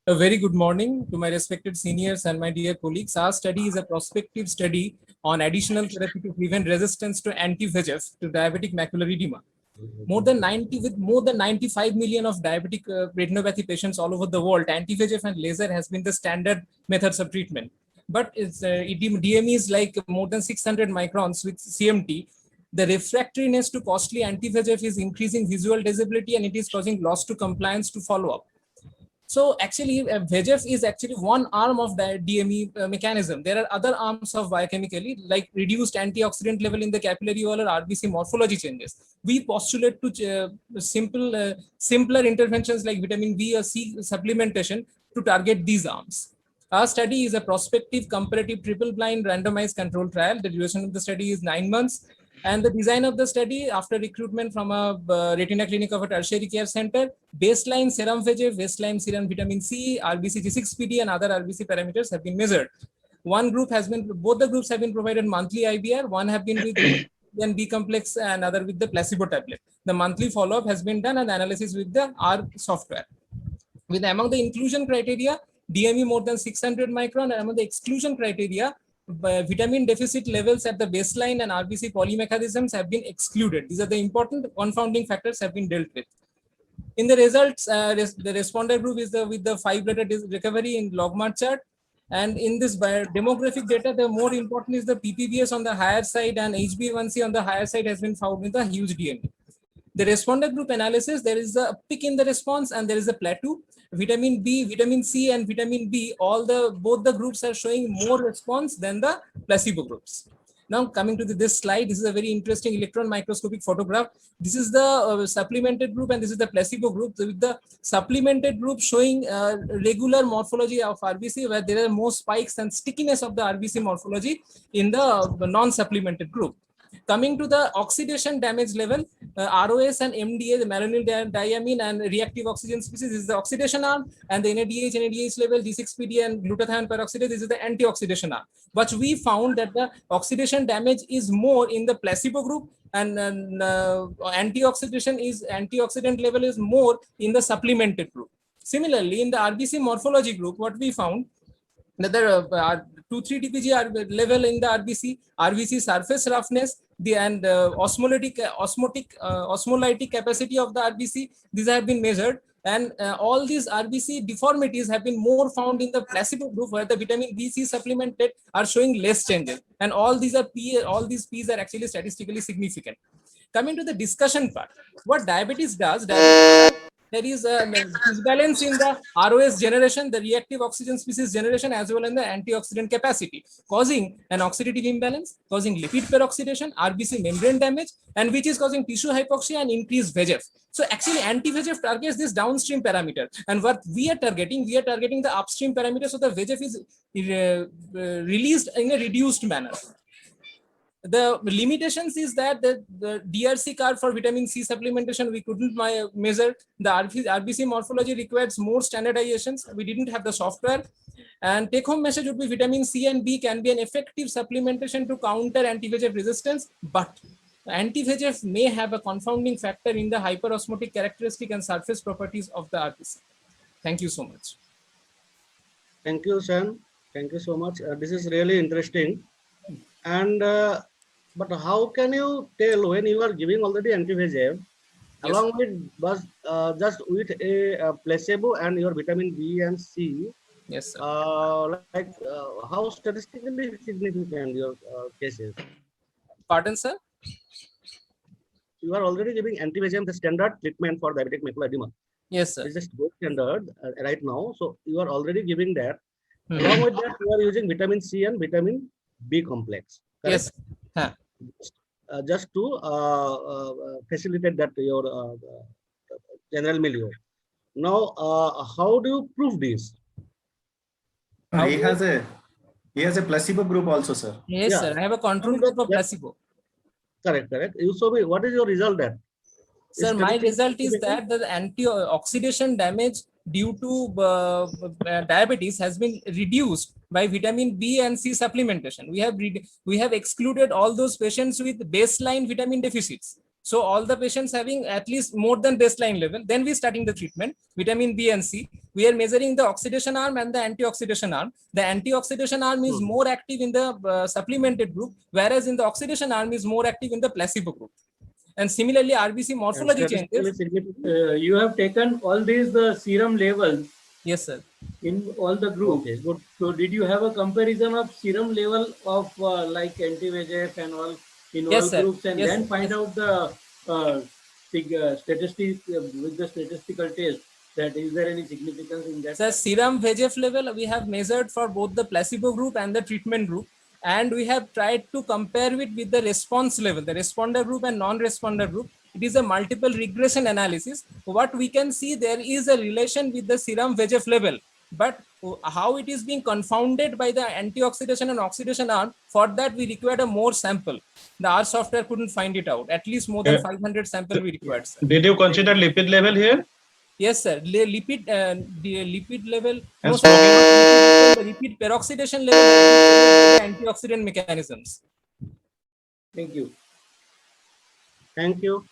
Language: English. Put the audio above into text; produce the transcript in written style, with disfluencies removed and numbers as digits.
A very good morning to my respected seniors and my dear colleagues. Our study is a prospective study on additional therapy to prevent resistance to anti-VEGF to diabetic macular edema. More than 95 million of diabetic retinopathy patients all over the world, anti-VEGF and laser has been the standard methods of treatment. But DME is like more than 600 microns with CMT. The refractoriness to costly anti-VEGF is increasing visual disability and it is causing loss to compliance to follow-up. So actually, VEGF is actually one arm of the DME mechanism. There are other arms of biochemically, like reduced antioxidant level in the capillary wall or RBC morphology changes. We postulate to simpler interventions like vitamin B or C supplementation to target these arms. Our study is a prospective, comparative, triple-blind, randomized control trial. The duration of the study is 9 months. And the design of the study, after recruitment from a retina clinic of a tertiary care center, baseline serum VEGF, baseline serum vitamin C, RBC G6PD, and other RBC parameters have been measured. Both the groups have been provided monthly IBR. One have been with then B complex and other with the placebo tablet. The monthly follow-up has been done and analysis with the R software. With among the inclusion criteria, DME more than 600 micron, and among the exclusion criteria, vitamin deficit levels at the baseline and RBC polymechanisms have been excluded. These are the important confounding factors have been dealt with. In the results, the responder group is with the 5-letter recovery in logMAR chart. And in this demographic data, the more important is the PPBS on the higher side and HbA1c on the higher side has been found with a huge DME. The responder group analysis, there is a peak in the response and there is a plateau. Vitamin B, vitamin C, and vitamin B, both the groups are showing more response than the placebo groups. Now coming to this slide, this is a very interesting electron microscopic photograph. This is the supplemented group and this is the placebo group. So with the supplemented group showing regular morphology of RBC where there are more spikes and stickiness of the RBC morphology in the non-supplemented group. Coming to the oxidation damage level, ROS and MDA, the malonyl diamine and reactive oxygen species is the oxidation arm, and the NADH level, G6PD and glutathione peroxidase, this is the antioxidation arm. But we found that the oxidation damage is more in the placebo group, and antioxidant level is more in the supplemented group. Similarly, in the RBC morphology group, what we found that the 2,3 dpg level in the RBC surface roughness, and osmolytic capacity of the RBC, these have been measured, and all these RBC deformities have been more found in the placebo group where the vitamin B/C supplemented are showing less changes, and all these P's are actually statistically significant. Coming to the discussion part, what diabetes does, there is a disbalance in the ROS generation, the reactive oxygen species generation, as well as the antioxidant capacity, causing an oxidative imbalance, causing lipid peroxidation, RBC membrane damage, and which is causing tissue hypoxia and increased VEGF. So actually, anti-VEGF targets this downstream parameter, and what we are targeting the upstream parameter, so the VEGF is released in a reduced manner. The limitations is that the DRC curve for vitamin C supplementation we couldn't measure. The RBC morphology requires more standardizations. We didn't have the software. And take-home message would be vitamin C and B can be an effective supplementation to counter anti-VEGF resistance, but anti-VEGF may have a confounding factor in the hyperosmotic characteristic and surface properties of the RBC. Thank you so much. Thank you, Sam. Thank you so much. This is really interesting. And but how can you tell when you are giving already anti-VEGF, yes, along with just with a placebo and your vitamin B and C? Yes, sir. How statistically significant your cases? Pardon, sir? You are already giving anti-VEGF, the standard treatment for diabetic macular edema. Yes, sir. It's just gold standard right now. So you are already giving that. Along with that, you are using vitamin C and vitamin B complex. Correct? Yes. Just to facilitate that your general milieu. Now, how do you prove this? He has a placebo group also, sir. Yes, sir. I have a control group of placebo. Correct. You show me what is your result there? Sir, my result is that the antioxidation damage due to diabetes has been reduced by vitamin B and C supplementation. We have excluded all those patients with baseline vitamin deficits. So all the patients having at least more than baseline level, then we starting the treatment, vitamin B and C. We are measuring the oxidation arm and the antioxidation arm. The antioxidation arm is more active in the supplemented group, whereas in the oxidation arm is more active in the placebo group. And similarly, RBC morphology changes. You have taken all these serum levels Yes, sir. in all the groups. Okay, good. So did you have a comparison of serum level of like anti-VEGF and all in Yes, all sir. groups, and Yes, then sir. find out the statistics with the statistical test, that is there any significance in that? So serum VEGF level we have measured for both the placebo group and the treatment group, and we have tried to compare it with the response level, the responder group and non-responder group. It is a multiple regression analysis. What we can see, there is a relation with the serum VEGF level, but how it is being confounded by the antioxidation and oxidation arm, for that we required a more sample. Our software couldn't find it out. At least more than 500 sample we required, sir. Did you consider lipid level here? Yes, sir. The lipid level. And No, sir, the lipid peroxidation level is the antioxidant mechanisms. Thank you. Thank you.